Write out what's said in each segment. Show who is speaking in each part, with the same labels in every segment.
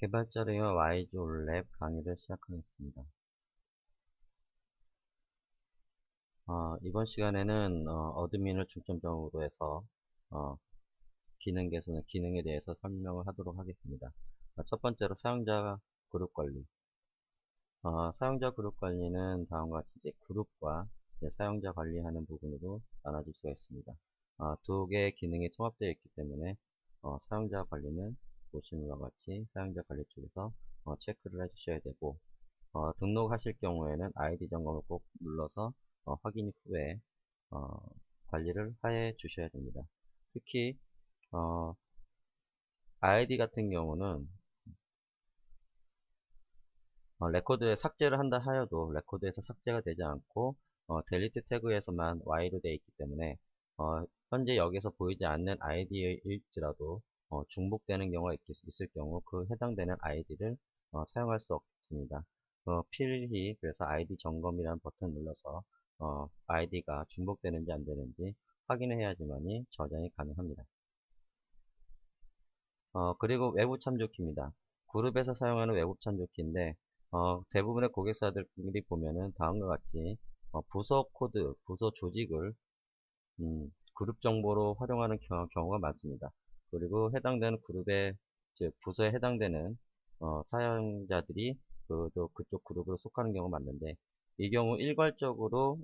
Speaker 1: 개발자를 위한 Y조 랩 강의를 시작하겠습니다. 이번 시간에는 어드민을 중점적으로 해서 어, 기능 개선의 기능에 대해서 설명을 하도록 하겠습니다. 첫 번째로 사용자 그룹 관리. 사용자 그룹 관리는 다음과 같이 이제 그룹과 이제 사용자 관리하는 부분으로 나눠질 수가 있습니다. 두 개의 기능이 통합되어 있기 때문에 사용자 관리는 보시는 것과 같이 사용자 관리 쪽에서 체크를 해주셔야 되고, 등록하실 경우에는 아이디 점검을 꼭 눌러서 확인 후에 어, 관리를 해 주셔야 됩니다. 특히 아이디 같은 경우는 레코드에 삭제를 한다 하여도 레코드에서 삭제가 되지 않고 델리트 태그에서만 Y로 되어 있기 때문에 현재 여기서 보이지 않는 아이디일지라도 중복되는 경우가 있을 경우 그 해당되는 아이디를 사용할 수 없습니다. 필히 그래서 아이디 점검이라는 버튼 눌러서 아이디가 중복되는지 안 되는지 확인을 해야지만이 저장이 가능합니다. 그리고 외부 참조키입니다. 그룹에서 사용하는 외부 참조키인데 대부분의 고객사들이 보면은 다음과 같이 부서 코드, 부서 조직을 그룹 정보로 활용하는 경우가 많습니다. 그리고 해당되는 그룹의 즉 부서에 해당되는 사용자들이 그쪽 그룹으로 속하는 경우가 많은데, 이 경우 일괄적으로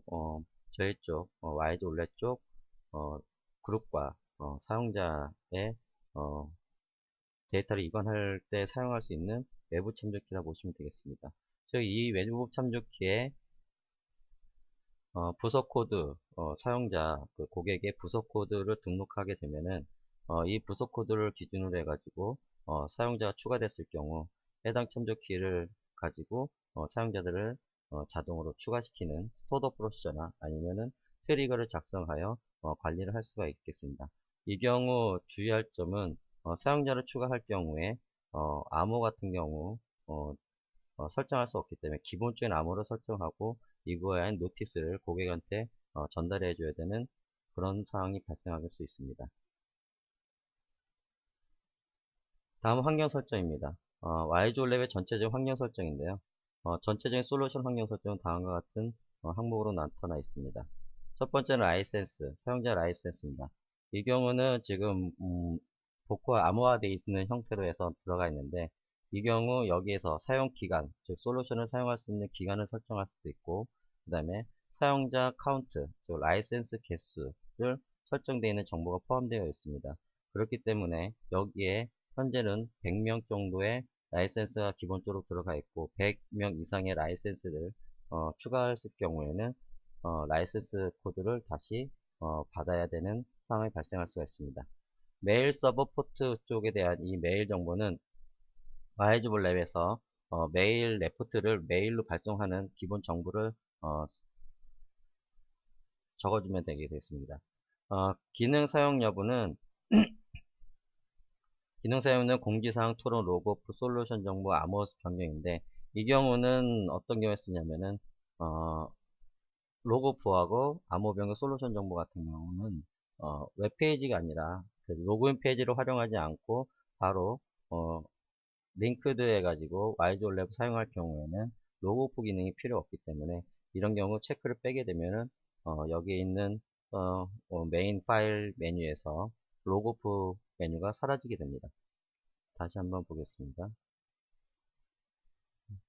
Speaker 1: 저희 쪽 Y조 올레 쪽 그룹과 사용자의 데이터를 이관할 때 사용할 수 있는 외부 참조키라 보시면 되겠습니다. 즉 이 외부 참조키에 부서 코드, 사용자, 고객의 부서 코드를 등록하게 되면은, 이 부서 코드를 기준으로 해가지고, 사용자가 추가됐을 경우, 해당 참조키를 가지고, 사용자들을 자동으로 추가시키는 스토더 프로시저나 아니면은 트리거를 작성하여 관리를 할 수가 있겠습니다. 이 경우 주의할 점은, 사용자를 추가할 경우에, 암호 같은 경우, 설정할 수 없기 때문에 기본적인 암호를 설정하고 이거에 대한 노티스를 고객한테 전달해 줘야 되는 그런 상황이 발생할 수 있습니다. 다음 환경 설정입니다. Y조 랩의 전체적인 환경 설정인데요. 전체적인 솔루션 환경 설정은 다음과 같은 항목으로 나타나 있습니다. 첫 번째는 라이센스, 사용자 라이센스입니다. 이 경우는 지금 복구와 암호화되어 있는 형태로 해서 들어가 있는데, 이 경우 여기에서 사용 기간, 즉 솔루션을 사용할 수 있는 기간을 설정할 수도 있고, 그 다음에 사용자 카운트, 즉 라이센스 개수를 설정되어 있는 정보가 포함되어 있습니다. 그렇기 때문에 여기에 현재는 100명 정도의 라이센스가 기본적으로 들어가 있고, 100명 이상의 라이센스를 추가할 경우에는 라이센스 코드를 다시 받아야 되는 상황이 발생할 수가 있습니다. 메일 서버 포트 쪽에 대한 이 메일 정보는 와이즈볼 랩에서 메일 레포트를 메일로 발송하는 기본 정보를 적어주면 되게 되겠습니다. 기능 사용 여부는 기능 사용은 공지사항, 토론, 로그오프, 솔루션 정보, 암호 변경인데, 이 경우는 어떤 경우에 쓰냐면은 로그오프하고 암호 변경, 솔루션 정보 같은 경우는 웹페이지가 아니라 그 로그인 페이지를 활용하지 않고 바로 링크드 해가지고 Y졸랩 사용할 경우에는 로그오프 기능이 필요 없기 때문에, 이런 경우 체크를 빼게 되면은 여기에 있는 메인 파일 메뉴에서 로그오프 메뉴가 사라지게 됩니다. 다시 한번 보겠습니다.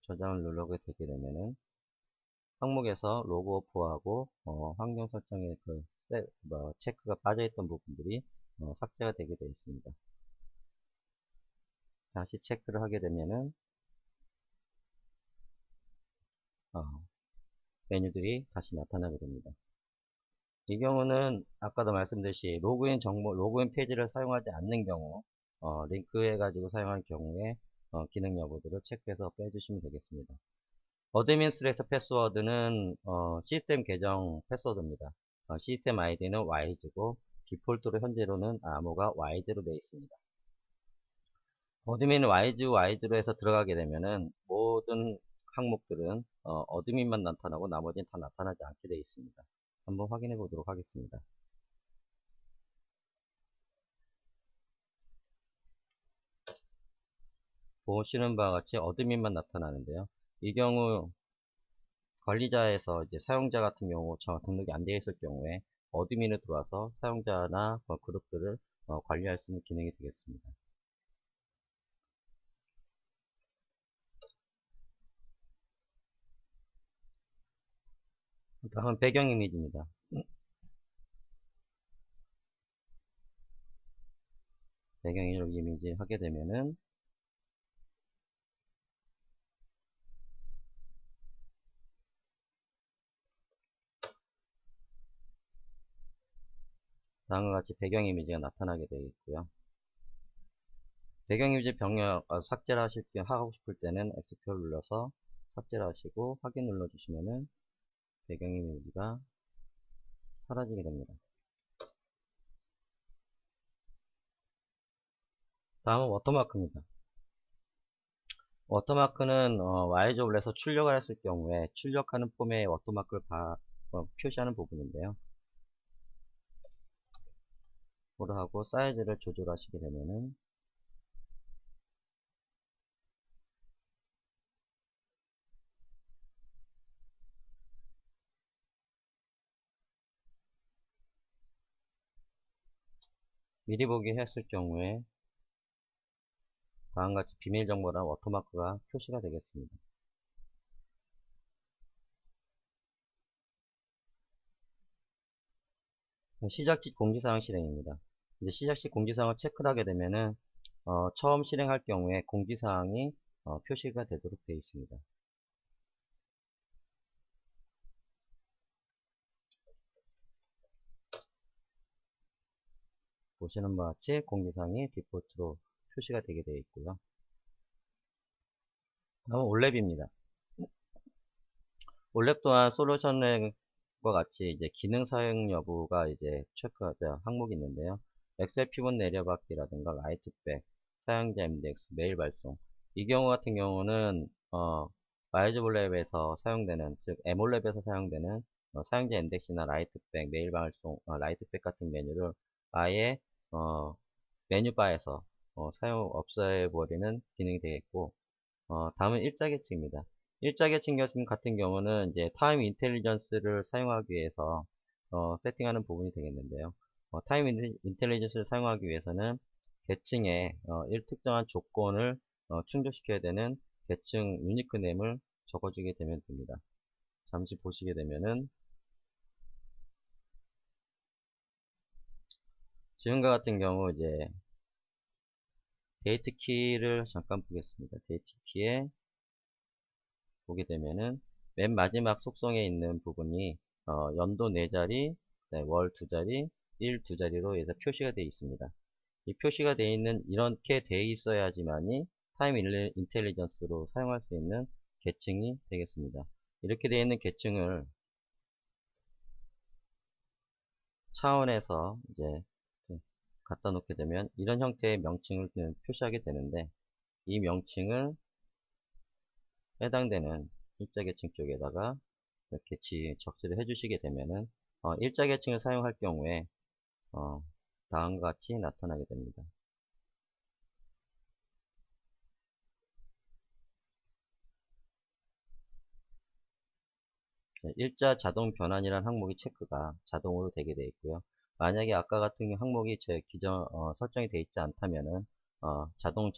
Speaker 1: 저장을 누르게 되게 되면은 항목에서 로그오프하고 환경 설정의 체크가 빠져있던 부분들이 삭제가 되게 되어 있습니다. 다시 체크를 하게 되면은 메뉴들이 다시 나타나게 됩니다. 이 경우는 아까도 말씀드렸듯이 로그인 정보, 로그인 페이지를 사용하지 않는 경우, 링크해 가지고 사용할 경우에 기능 여부들을 체크해서 빼주시면 되겠습니다. 어드민스트레이터 패스워드는 시스템 계정 패스워드입니다. 시스템 아이디는 Y즈고 디폴트로 현재로는 암호가 Y즈로 되어 있습니다. 어드민 Y즈로 해서 들어가게 되면은 모든 항목들은 어드민만 나타나고 나머지는 다 나타나지 않게 되어 있습니다. 한번 확인해 보도록 하겠습니다. 보시는 바와 같이 어드민만 나타나는데요. 이 경우 관리자에서 이제 사용자 같은 경우 등록이 안 되어 있을 경우에 어드민에 들어와서 사용자나 그룹들을 관리할 수 있는 기능이 되겠습니다. 다음은 배경 이미지입니다. 배경 이미지 하게 되면은 다음과 같이 배경 이미지가 나타나게 되어 있고요. 배경 이미지 병력 삭제를 하고 싶을 때는 X표를 눌러서 삭제를 하시고 확인 눌러주시면은 배경 이미지가 사라지게 됩니다. 다음은 워터마크입니다. 워터마크는 Y조블에서 출력을 했을 경우에 출력하는 폼의 워터마크를 표시하는 부분인데요. 하고 사이즈를 조절하시게 되면은 미리 보기 했을 경우에 다음같이 비밀 정보란 워터마크가 표시가 되겠습니다. 시작지 공지사항 실행입니다. 이제 시작시 공지사항을 체크를 하게 되면은 처음 실행할 경우에 공지사항이 표시가 되도록 되어 있습니다. 보시는 바와 같이 공지사항이 디폴트로 표시가 되게 되어 있고요. 다음은 올랩입니다. 올랩 또한 솔루션과 같이 이제 기능 사용 여부가 이제 체크하자 항목이 있는데요. 엑셀 피봇 내려받기라든가 라이트백, 사용자 인덱스, 메일 발송. 이 경우 같은 경우는 마이즈볼랩에서 사용되는, 즉 에몰랩에서 사용되는 사용자 인덱스나 라이트백, 메일 발송, 라이트백 같은 메뉴를 아예 메뉴바에서 사용 없애버리는 기능이 되겠고, 다음은 일자 계층입니다. 일자 계층 같은 경우는 이제 타임 인텔리전스를 사용하기 위해서 세팅하는 부분이 되겠는데요. 타임 인텔리전스를 사용하기 위해서는 계층에 특정한 조건을 충족시켜야 되는 계층 유니크네임을 적어주게 되면 됩니다. 잠시 보시게 되면은 지금과 같은 경우 이제 데이트 키를 잠깐 보겠습니다. 데이트 키에 보게 되면은 맨 마지막 속성에 있는 부분이 연도 4자리, 월 2자리, 일 2자리로 해서 표시가 되어 있습니다. 이 표시가 되어 있는 이렇게 되어 있어야지만이 타임 인텔리전스로 사용할 수 있는 계층이 되겠습니다. 이렇게 되어 있는 계층을 차원에서 이제 갖다 놓게 되면 이런 형태의 명칭을 표시하게 되는데, 이 명칭을 해당되는 일자계층 쪽에다가 이렇게 적시를 해주시게 되면은 일자계층을 사용할 경우에 다음과 같이 나타나게 됩니다. 일자 자동 변환이라는 항목이 체크가 자동으로 되게 되어 있고요. 만약에 아까 같은 항목이 제 기존 설정이 되어 있지 않다면은 자동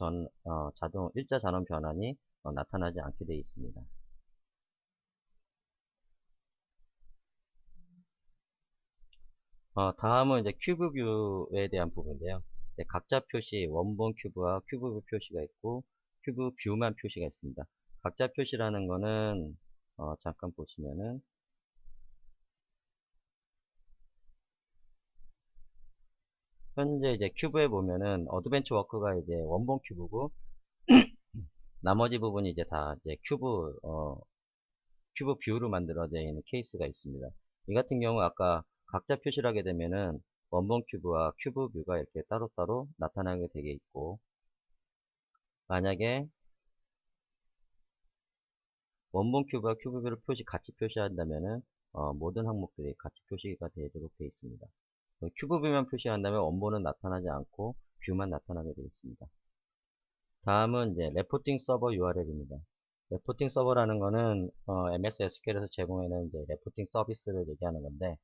Speaker 1: 일자 전원 변환이 나타나지 않게 되어 있습니다. 다음은 이제 큐브 뷰에 대한 부분인데요. 각자 표시, 원본 큐브와 큐브 뷰 표시가 있고, 큐브 뷰만 표시가 있습니다. 각자 표시라는 거는, 잠깐 보시면은, 현재 이제 큐브에 보면은, 어드벤처 워크가 이제 원본 큐브고, 나머지 부분이 이제 다 이제 큐브 뷰로 만들어져 있는 케이스가 있습니다. 이 같은 경우 아까 각자 표시를 하게 되면은, 원본 큐브와 큐브 뷰가 이렇게 따로따로 나타나게 되게 있고, 만약에 원본 큐브와 큐브뷰를 같이 표시한다면은 모든 항목들이 같이 표시가 되도록 되어 있습니다. 큐브뷰만 표시한다면 원본은 나타나지 않고 뷰만 나타나게 되어 있습니다. 다음은 이제 레포팅 서버 URL입니다. 레포팅 서버라는 거는 MS SQL에서 제공하는 이제 레포팅 서비스를 얘기하는 건데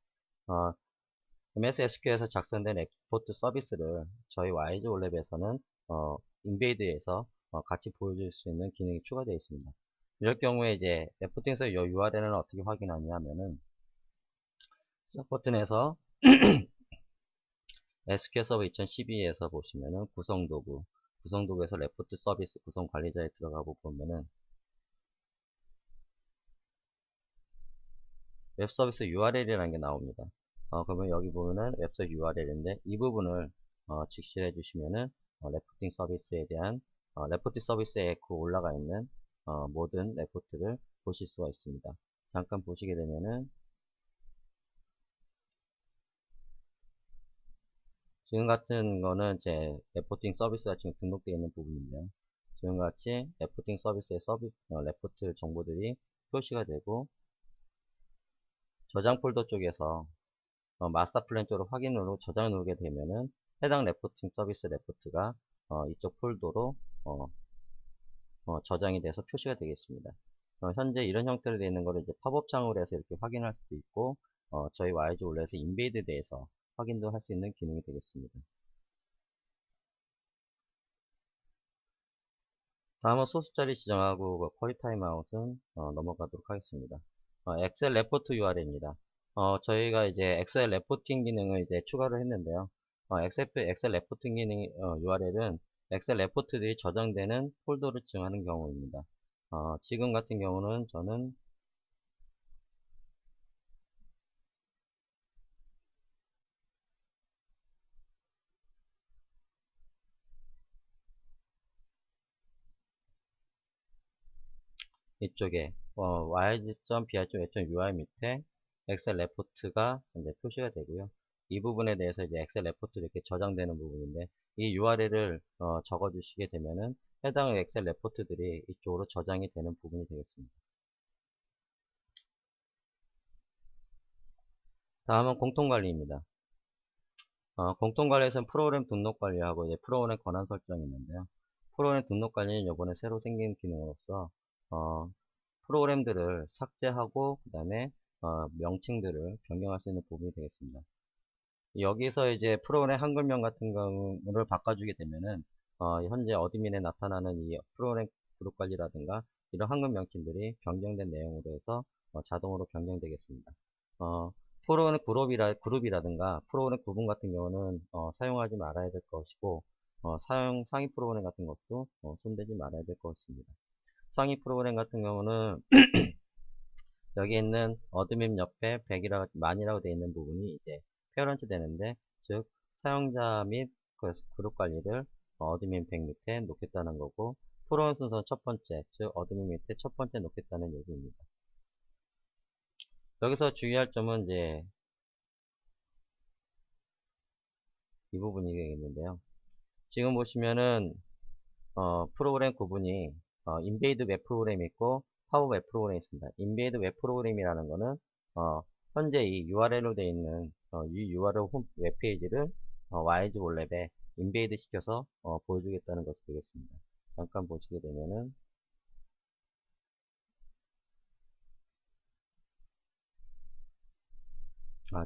Speaker 1: MS SQL에서 작성된 레포트 서비스를 저희 YG 올랩에서는 인베이드에서 같이 보여줄 수 있는 기능이 추가되어 있습니다. 이럴 경우에 이제 레포팅에서 이 URL을 어떻게 확인하냐면은 버튼에서 SQL 서버 2012에서 보시면은 구성도구에서 레포트 서비스 구성 관리자에 들어가고 보면은 웹 서비스 URL이라는 게 나옵니다. 그러면 여기 보면은 웹서비스 URL인데 이 부분을 직시해 주시면은 레포팅 서비스에 대한 레포팅 서비스에 그 올라가 있는 모든 레포트를 보실 수가 있습니다. 잠깐 보시게 되면은 지금 같은 거는 제 레포팅 서비스가 지금 등록되어 있는 부분인데요. 지금 같이 레포팅 서비스의 레포트 정보들이 표시가 되고 저장 폴더 쪽에서 마스터 플랜 쪽으로 확인으로 저장을 누르게 되면은 해당 레포팅 서비스 레포트가 이쪽 폴더로 저장이 돼서 표시가 되겠습니다. 현재 이런 형태로 되어 있는 거를 이제 팝업 창으로 해서 이렇게 확인할 수도 있고 저희 YG 올레에서 인베이드 대해서 확인도 할 수 있는 기능이 되겠습니다. 다음은 소스 자리 지정하고 쿼리 타임아웃은 넘어가도록 하겠습니다. 엑셀 레포트 URL입니다. 저희가 이제 엑셀 레포팅 기능을 이제 추가를 했는데요. 엑셀 레포팅 기능 URL은 엑셀 레포트들이 저장되는 폴더를 지정하는 경우입니다. 지금 같은 경우는 저는 이쪽에 yg.br.ui 밑에 엑셀 레포트가 이제 표시가 되고요. 이 부분에 대해서 이제 엑셀 레포트 이렇게 저장되는 부분인데 이 URL을 적어 주시게 되면은 해당 엑셀 레포트들이 이쪽으로 저장이 되는 부분이 되겠습니다. 다음은 공통관리입니다. 공통관리에서는 프로그램 등록 관리하고 이제 프로그램 권한 설정이 있는데요. 프로그램 등록 관리는 이번에 새로 생긴 기능으로서 프로그램들을 삭제하고 그 다음에 명칭들을 변경할 수 있는 부분이 되겠습니다. 여기서 이제 프로그램 한글명 같은 경우를 바꿔주게 되면은 현재 어드민에 나타나는 이 프로그램 그룹 관리라든가 이런 한글 명칭들이 변경된 내용으로 해서 자동으로 변경되겠습니다. 프로그램 그룹이라든가 프로그램 구분 같은 경우는 사용하지 말아야 될 것이고 상위 프로그램 같은 것도 손대지 말아야 될 것입니다. 상위 프로그램 같은 경우는 여기 있는 어드민 옆에 100이라고 만이라고 되어 있는 부분이 이제 페어런트 되는데 즉 사용자 및 그룹 관리를 어드민 100 밑에 놓겠다는 거고 프로그램 순서 첫 번째 즉 어드민 밑에 첫 번째 놓겠다는 얘기입니다. 여기서 주의할 점은 이제 이 부분이 있는데요. 지금 보시면은 프로그램 구분이 인베이드 웹 프로그램이 있고 파워 웹 프로그램이 있습니다. 인베이드 웹 프로그램이라는 거는 현재 이 URL로 되어 있는 이 URL 웹페이지를 YG 올랩에 인베이드 시켜서 보여주겠다는 것이 되겠습니다. 잠깐 보시게 되면은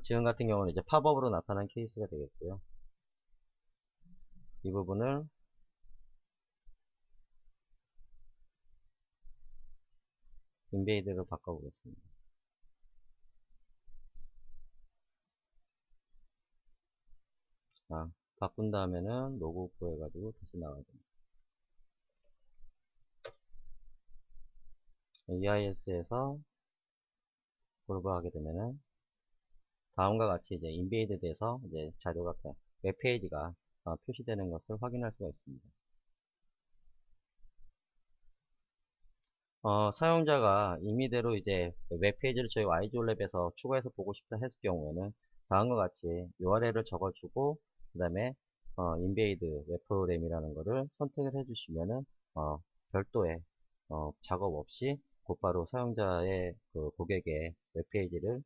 Speaker 1: 지금 같은 경우는 이제 팝업으로 나타난 케이스가 되겠고요. 이 부분을 인베이드로 바꿔보겠습니다. 바꾼 다음에는 로그 오프 해가지고 다시 나와야 됩니다. EIS에서 그룹을 하게 되면은 다음과 같이 이제 인베이드 돼서 이제 자료가 웹페이지가 표시되는 것을 확인할 수가 있습니다. 사용자가 임의대로 이제 웹페이지를 저희 YG올랩에서 추가해서 보고 싶다 했을 경우에는 다음과 같이 URL을 적어주고 그 다음에 인베이드 웹 프로그램이라는 거를 선택을 해주시면은 별도의 작업 없이 곧바로 사용자의 그 고객의 웹페이지를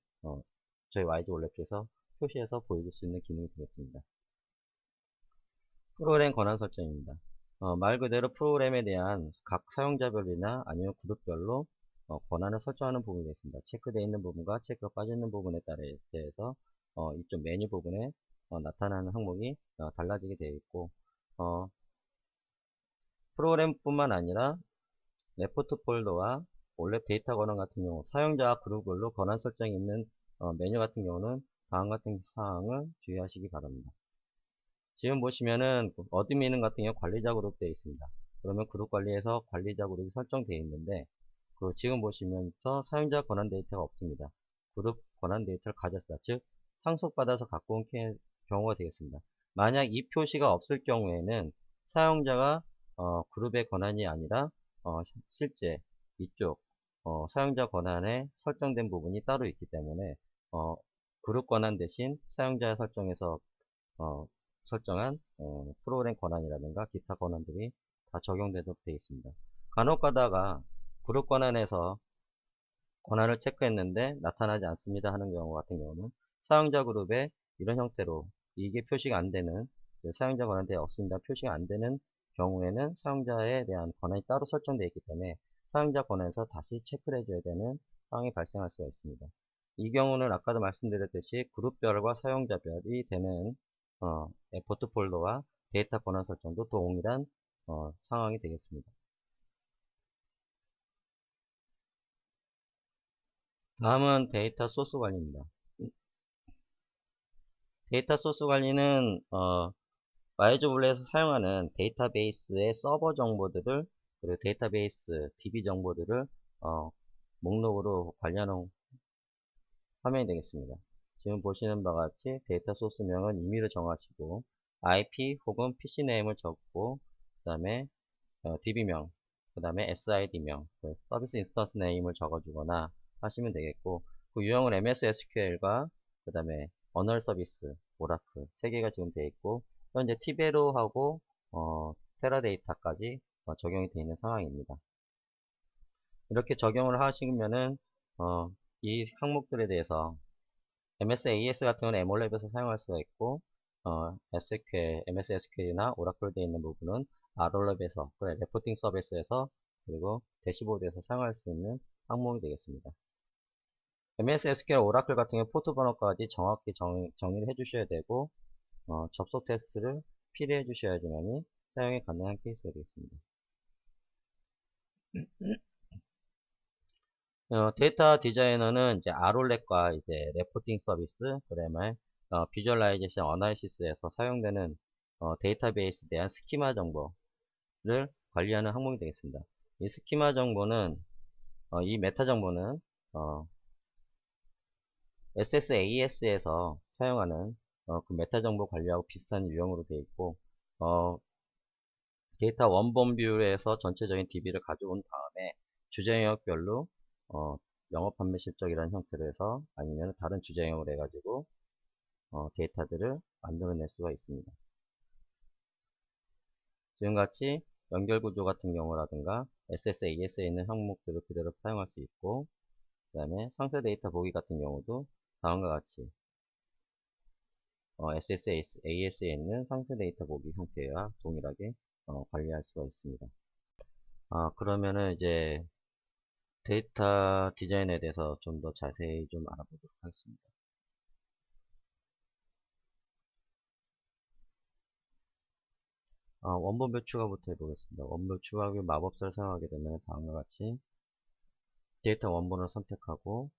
Speaker 1: 저희 YG올랩에서 표시해서 보여줄 수 있는 기능이 되겠습니다. 프로그램 권한 설정입니다. 말 그대로 프로그램에 대한 각 사용자별이나 아니면 그룹별로 권한을 설정하는 부분이 있습니다. 체크되어 있는 부분과 체크가 빠져 있는 부분에 따라 대해서 이쪽 메뉴 부분에 나타나는 항목이 달라지게 되어 있고, 어, 프로그램뿐만 아니라 레포트 폴더와 올랩 데이터 권한 같은 경우 사용자 그룹별로 권한 설정이 있는 메뉴 같은 경우는 다음 같은 사항을 주의하시기 바랍니다. 지금 보시면은 어드민 같은 경우 관리자 그룹 되어 있습니다. 그러면 그룹 관리에서 관리자 그룹이 설정되어 있는데, 지금 보시면서 사용자 권한 데이터가 없습니다. 그룹 권한 데이터를 가졌다. 즉 상속받아서 갖고 온 경우가 되겠습니다. 만약 이 표시가 없을 경우에는 사용자가 그룹의 권한이 아니라 실제 이쪽 사용자 권한에 설정된 부분이 따로 있기 때문에 어, 그룹 권한 대신 사용자 설정에서 설정한 프로그램 권한이라든가 기타 권한들이 다 적용되도록 되어 있습니다. 간혹 가다가 그룹 권한에서 권한을 체크했는데 나타나지 않습니다 하는 경우 같은 경우는 사용자 그룹에 이런 형태로 이게 표시가 안 되는, 사용자 권한대에 없습니다 표시가 안 되는 경우에는 사용자에 대한 권한이 따로 설정되어 있기 때문에 사용자 권한에서 다시 체크를 해줘야 되는 상황이 발생할 수가 있습니다. 이 경우는 아까도 말씀드렸듯이 그룹별과 사용자별이 되는 포트폴더와 데이터 권한 설정도 동일한 상황이 되겠습니다. 다음은 데이터 소스 관리입니다. 데이터 소스 관리는 마이즈블에서 사용하는 데이터베이스의 서버 정보들을, 그리고 데이터베이스 DB 정보들을 목록으로 관리하는 화면이 되겠습니다. 지금 보시는 바와 같이 데이터 소스명은 임의로 정하시고 IP 혹은 PC 네임을 적고, 그 다음에 DB명, 그 다음에 SID명, 서비스 인스턴스 네임을 적어주거나 하시면 되겠고, 그 유형은 MS SQL과 그 다음에 언어럴 서비스, 오라클 3개가 지금 되어 있고, 현재 티베로하고 테라데이터까지 적용이 되어 있는 상황입니다. 이렇게 적용을 하시면은 이 항목들에 대해서 MS AS 같은 경우는 에몰랩에서 사용할 수가 있고, SQL, MS SQL이나 오라클 되어 있는 부분은 RLab에서, 레포팅 서비스에서, 그리고 대시보드에서 사용할 수 있는 항목이 되겠습니다. MS SQL, 오라클 같은 경우 포트 번호까지 정확히 정의를 해주셔야 되고, 접속 테스트를 필요해 주셔야지만이 사용이 가능한 케이스가 되겠습니다. 데이터 디자이너는 이제 RLab과 이제 레포팅 서비스, 그다음에 비주얼라이제이션 어나리시스에서 사용되는 데이터베이스에 대한 스키마 정보를 관리하는 항목이 되겠습니다. 이 스키마 정보는 이 메타 정보는 SSAS에서 사용하는 그 메타 정보 관리하고 비슷한 유형으로 되어 있고, 데이터 원본 뷰에서 전체적인 DB를 가져온 다음에 주제 영역별로 영업 판매 실적이라는 형태로 해서, 아니면 다른 주제 영역을 해가지고 데이터들을 만들어낼 수가 있습니다. 지금같이 연결 구조 같은 경우라든가 SSAS에 있는 항목들을 그대로 사용할 수 있고, 그 다음에 상세 데이터 보기 같은 경우도 다음과 같이 SSAS에 있는 상세 데이터 보기 형태와 동일하게 관리할 수가 있습니다. 그러면은 이제 데이터 디자인에 대해서 좀 더 자세히 좀 알아보도록 하겠습니다. 원본별 추가부터 해보겠습니다. 원본별 추가하기 마법사를 사용하게 되면 다음과 같이 데이터 원본을 선택하고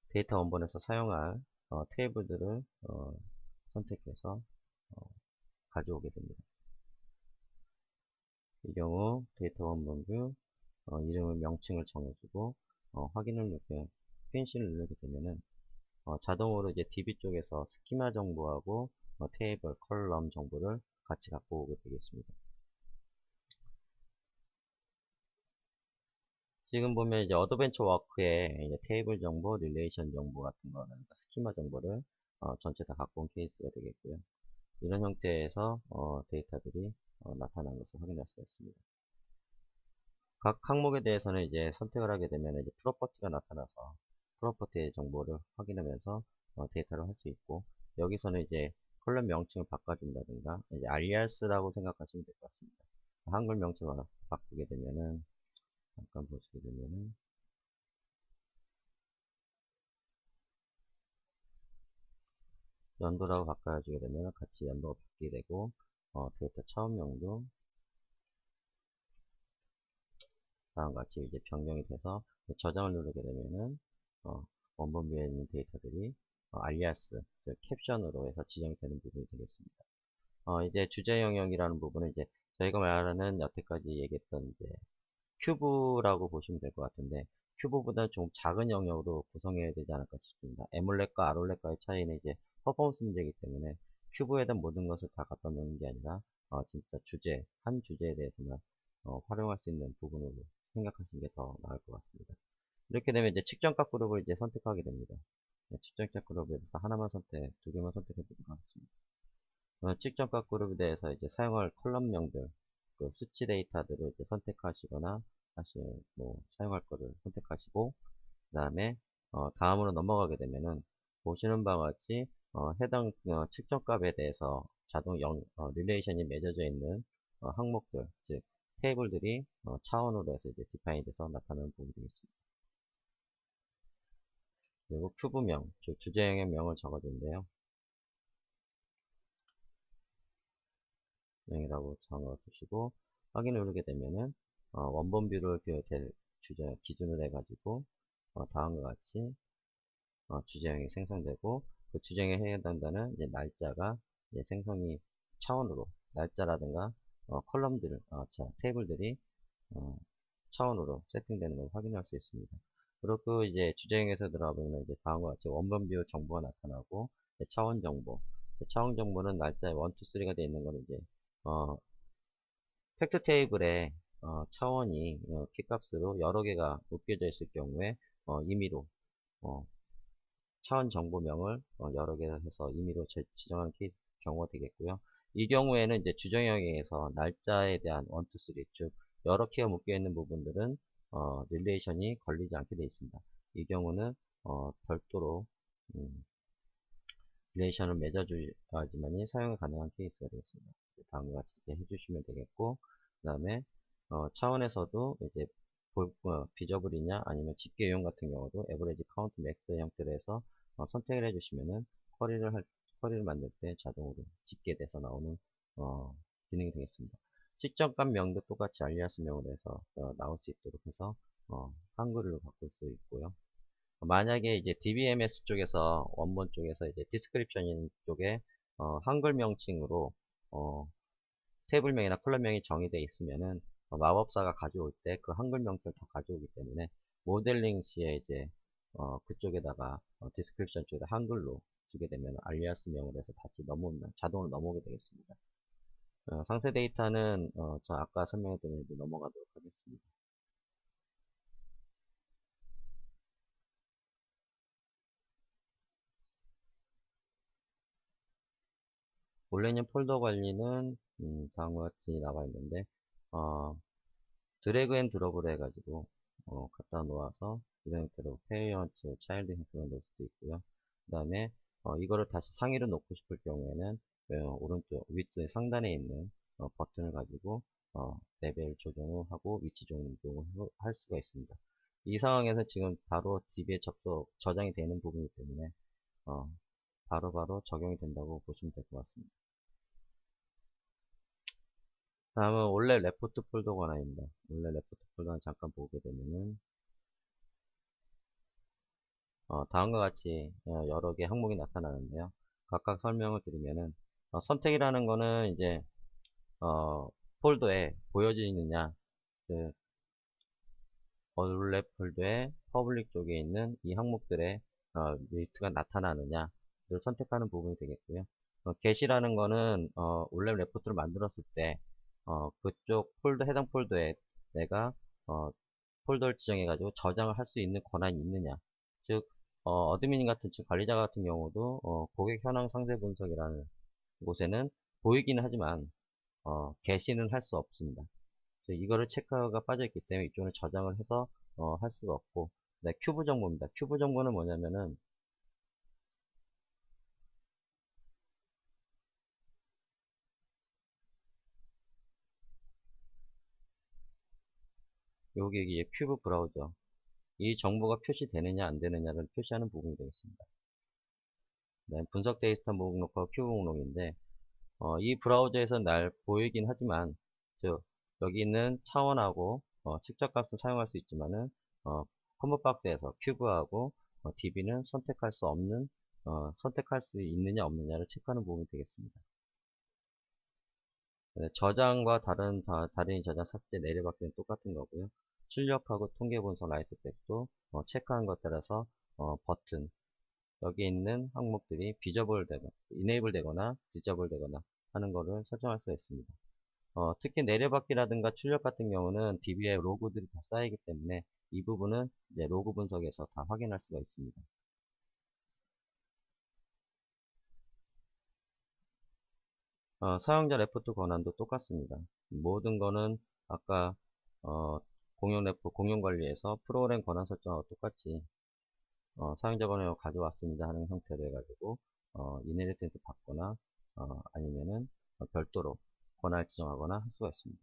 Speaker 1: 데이터 원본에서 사용할 테이블들을 선택해서 가져오게 됩니다. 이 경우 데이터 원본뷰 이름을 명칭을 정해주고 확인을 누르게 피니시를 누르게 되면은 자동으로 이제 DB 쪽에서 스키마 정보하고 테이블, 컬럼 정보를 같이 갖고 오게 되겠습니다. 지금 보면 이제 어드벤처 워크에 이제 테이블 정보, 릴레이션 정보 같은 거는 스키마 정보를 전체 다 갖고 온 케이스가 되겠고요. 이런 형태에서 데이터들이 나타난 것을 확인할 수가 있습니다. 각 항목에 대해서는 이제 선택을 하게 되면 이제 프로퍼티가 나타나서 프로퍼티의 정보를 확인하면서 데이터를 할 수 있고, 여기서는 이제 컬럼 명칭을 바꿔준다든가, 이제 알리아스라고 생각하시면 될 것 같습니다. 한글 명칭을 바꾸게 되면은, 잠깐 보시게 되면은, 연도라고 바꿔주게 되면 같이 연도가 바뀌게 되고, 데이터 차원명도 다음과 같이 이제 변경이 돼서 저장을 누르게 되면은, 원본 뷰에 있는 데이터들이 알리아스, 즉 캡션으로 해서 지정이 되는 부분이 되겠습니다. 이제 주제 영역이라는 부분은 이제 저희가 말하는 여태까지 얘기했던 이제 큐브라고 보시면 될 것 같은데, 큐브보다 좀 작은 영역으로 구성해야 되지 않을까 싶습니다. 에몰렛과 아롤렛과의 차이는 이제 퍼포먼스 문제이기 때문에 큐브에 대한 모든 것을 다 갖다 놓는 게 아니라 진짜 주제, 한 주제에 대해서만 활용할 수 있는 부분으로 생각하시는 게 더 나을 것 같습니다. 이렇게 되면 이제 측정값 그룹을 이제 선택하게 됩니다. 측정값 그룹에 대해서 하나만 선택, 두 개만 선택해 보도록 하겠습니다. 측정값 그룹에 대해서 이제 사용할 컬럼명들, 그 수치 데이터들을 이제 선택하시거나, 사실 뭐 사용할 거를 선택하시고, 그 다음에 다음으로 넘어가게 되면은 보시는 바와 같이 해당 측정값에 대해서 자동 릴레이션이 맺어져 있는 항목들, 즉 테이블들이 차원으로 해서 이제 디파인 돼서 나타나는 부분이 되겠습니다. 그리고 큐브명, 즉 주제형의 명을 적어준대요. 명이라고 적어두시고 확인을 누르게 되면은 원본 뷰를 기준으로 해가지고 다음과 같이 주제형이 생성되고, 그 주제형에 해당한다는 이제 날짜가 이제 생성이 차원으로, 날짜라든가 컬럼들, 테이블들이 차원으로 세팅되는 걸 확인할 수 있습니다. 그리고 이제 주제형에서 들어가보면 이제 다음과 같이 원본 뷰 정보가 나타나고, 차원 정보, 차원 정보는 날짜에 1, 2, 3가 되어 있는 거는 이제 팩트 테이블에 차원이 키값으로 여러 개가 묶여져 있을 경우에 임의로 차원 정보명을 여러 개 해서 임의로 지정한 경우가 되겠고요. 이 경우에는 이제 주정형에서 날짜에 대한 1, 2, 3, 즉 여러 키가 묶여 있는 부분들은 릴레이션이 걸리지 않게 되어 있습니다. 이 경우는 별도로 릴레이션을 맺어줘야지만이 사용이 가능한 케이스가 되겠습니다. 다음과 같이 해주시면 되겠고, 그 다음에 차원에서도 이제 비저블이냐 아니면 집계 유형 같은 경우도 에버리지 카운트 맥스 형태로 해서 선택을 해주시면은 쿼리를 만들 때 자동으로 집계돼서 나오는 기능이 되겠습니다. 측정값 명도 똑같이 알리아스 명으로 해서 나올 수 있도록 해서 한글로 바꿀 수 있고요. 만약에 이제 DBMS 쪽에서 원본 쪽에서 이제 디스크립션 쪽에 한글 명칭으로 테이블명이나 컬럼명이 정의되어 있으면은 마법사가 가져올 때 그 한글 명칭을 다 가져오기 때문에 모델링 시에 이제 그쪽에다가 디스크립션 쪽에다 한글로 주게 되면 알리아스 명으로 해서 다시 자동으로 넘어오게 되겠습니다. 상세 데이터는 저 아까 설명해드린 대로 넘어가도록 하겠습니다. 올레님 폴더 관리는 다음과 같이 나와 있는데 드래그 앤 드롭을 해가지고 갖다 놓아서 이런 형태로 페이런트, 차일드 형태로 놓을 수도 있고요. 그 다음에 이거를 다시 상위로 놓고 싶을 경우에는 오른쪽 위쪽에 상단에 있는 버튼을 가지고 레벨 조정을 하고 위치 조정을 할 수가 있습니다. 이 상황에서 지금 바로 DB에 저장이 되는 부분이기 때문에 바로바로 적용이 된다고 보시면 될 것 같습니다. 다음은 원래 레포트 폴더 권한입니다. 원래 레포트 폴더는 잠깐 보게 되면은 다음과 같이 여러 개 항목이 나타나는데요. 각각 설명을 드리면은 선택이라는 거는 이제 폴더에 보여지느냐, 그 원래 폴더에 퍼블릭 쪽에 있는 이 항목들의 리스트가 나타나느냐를 선택하는 부분이 되겠고요. get이라는 거는 원래 레포트를 만들었을 때 그쪽 해당 폴더에 내가 폴더를 지정해 가지고 저장을 할 수 있는 권한이 있느냐, 즉 어드민 같은 즉 관리자 같은 경우도 고객 현황 상세 분석이라는 곳에는 보이기는 하지만 게시는 할 수 없습니다. 즉 이거를 체크가 빠져 있기 때문에 이쪽을 저장을 해서 할 수가 없고, 네, 큐브 정보입니다. 큐브 정보는 뭐냐면은 여기 이게 큐브 브라우저. 이 정보가 표시되느냐 안 되느냐를 표시하는 부분이 되겠습니다. 네, 분석 데이터 목록과 큐브 목록인데 이 브라우저에서 날 보이긴 하지만 여기 있는 차원하고 측정값을 사용할 수 있지만은 컴보박스에서 큐브하고 DB는 선택할 수 없는 선택할 수 있느냐 없느냐를 체크하는 부분이 되겠습니다. 네, 저장과 다른 저장 삭제 내려받기는 똑같은 거고요. 출력하고 통계 분석 라이트백도 체크한 것 따라서 버튼 여기 있는 항목들이 비저블 되거나 이네이블 되거나 디저블 되거나 하는 거를 설정할 수 있습니다. 특히 내려받기라든가 출력 같은 경우는 DB에 로그들이 다 쌓이기 때문에 이 부분은 이제 로그 분석에서 다 확인할 수가 있습니다. 사용자 레포트 권한도 똑같습니다. 모든 거는 아까 공용 관리에서 프로그램 권한 설정하고 똑같이 사용자 권한을 가져왔습니다 하는 형태로 해가지고 이네리턴트 받거나 아니면은 별도로 권한을 지정하거나 할 수가 있습니다.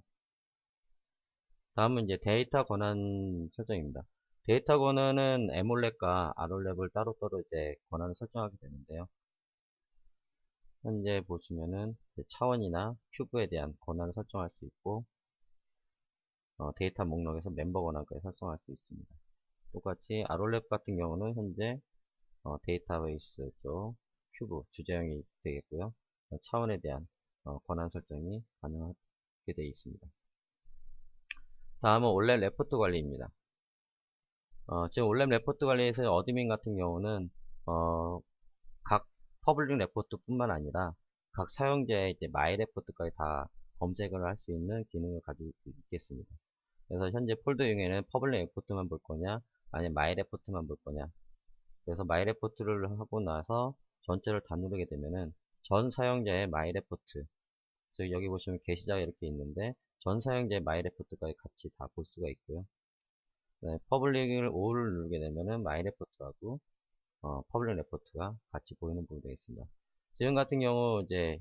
Speaker 1: 다음은 이제 데이터 권한 설정입니다. 데이터 권한은 에몰랩과 아롤랩을 따로따로 이제 권한을 설정하게 되는데요. 현재 보시면은 차원이나 큐브에 대한 권한을 설정할 수 있고 데이터 목록에서 멤버 권한까지 설정할 수 있습니다. 똑같이 아롤랩 같은 경우는 현재 데이터베이스 쪽 큐브 주제형이 되겠고요. 차원에 대한 권한 설정이 가능하게 되어 있습니다. 다음은 온랩 레포트 관리입니다. 지금 온랩 레포트 관리에서 어드민 같은 경우는 각 퍼블릭 레포트 뿐만 아니라 각 사용자의 이제 마이 레포트까지 다 검색을 할 수 있는 기능을 가지고 있겠습니다. 그래서 현재 폴더용에는 퍼블릭 레포트만 볼 거냐 아니면 마이 레포트만 볼 거냐. 그래서 마이 레포트를 하고 나서 전체를 다 누르게 되면은 전 사용자의 마이 레포트, 즉 여기 보시면 게시자가 이렇게 있는데 전 사용자의 마이 레포트까지 같이 다 볼 수가 있고요. 네, 퍼블릭을 5를 누르게 되면은 마이 레포트하고 퍼블릭 레포트가 같이 보이는 부분이 되겠습니다. 지금 같은 경우 이제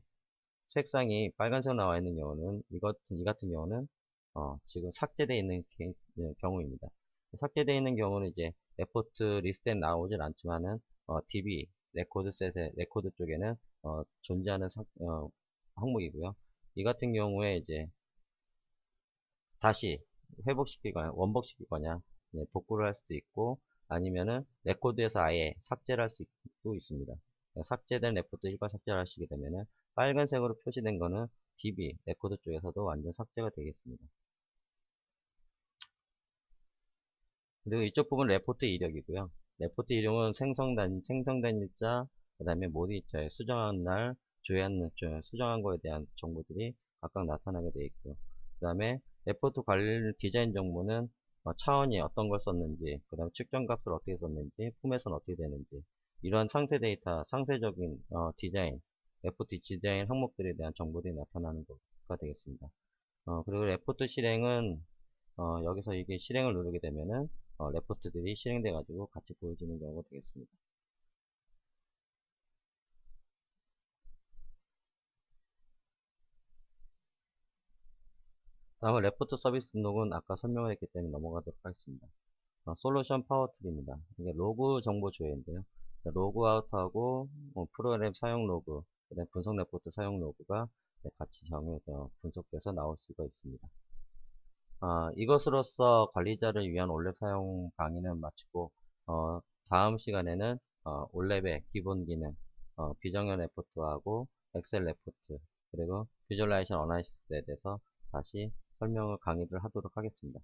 Speaker 1: 색상이 빨간색 나와 있는 경우는 이 같은 경우는 지금 삭제되어 있는 경우입니다. 삭제되어 있는 경우는 이제 레포트 리스트에 나오질 않지만은 DB 레코드 쪽에는 존재하는 항목이고요. 이 같은 경우에 이제 다시 회복시키거나 원복시키거나 복구를 할 수도 있고 아니면은 레코드에서 아예 삭제를 할 수도 있습니다. 삭제된 레포트 일괄 삭제를 하시게 되면은 빨간색으로 표시된 거는 DB 레코드 쪽에서도 완전 삭제가 되겠습니다. 그리고 이쪽 부분 레포트 이력이고요. 레포트 이력은 생성된 일자, 그 다음에 모드 일자에 수정한 날, 수정한 거에 대한 정보들이 각각 나타나게 되어 있고요. 그 다음에 레포트 관리 디자인 정보는 차원이 어떤 걸 썼는지, 그 다음에 측정값을 어떻게 썼는지, 포맷은 어떻게 되는지, 이러한 상세 데이터, 상세적인 디자인, 레포트 디자인 항목들에 대한 정보들이 나타나는 것가 되겠습니다. 그리고 레포트 실행은 여기서 이게 실행을 누르게 되면은 레포트들이 실행돼 가지고 같이 보여지는 경우가 되겠습니다. 다음은 레포트 서비스 등록은 아까 설명을 했기 때문에 넘어가도록 하겠습니다. 솔루션 파워툴입니다. 이게 로그 정보 조회인데요. 로그아웃하고 프로그램 사용 로그, 그다음 분석 레포트 사용 로그가 같이 분석돼서 나올 수가 있습니다. 이것으로써 관리자를 위한 온랩 사용 강의는 마치고 다음 시간에는 온랩의 기본 기능, 비정형 레포트하고 엑셀 레포트, 그리고 비주얼라이제이션 어나리시스에 대해서 다시 설명을 강의를 하도록 하겠습니다.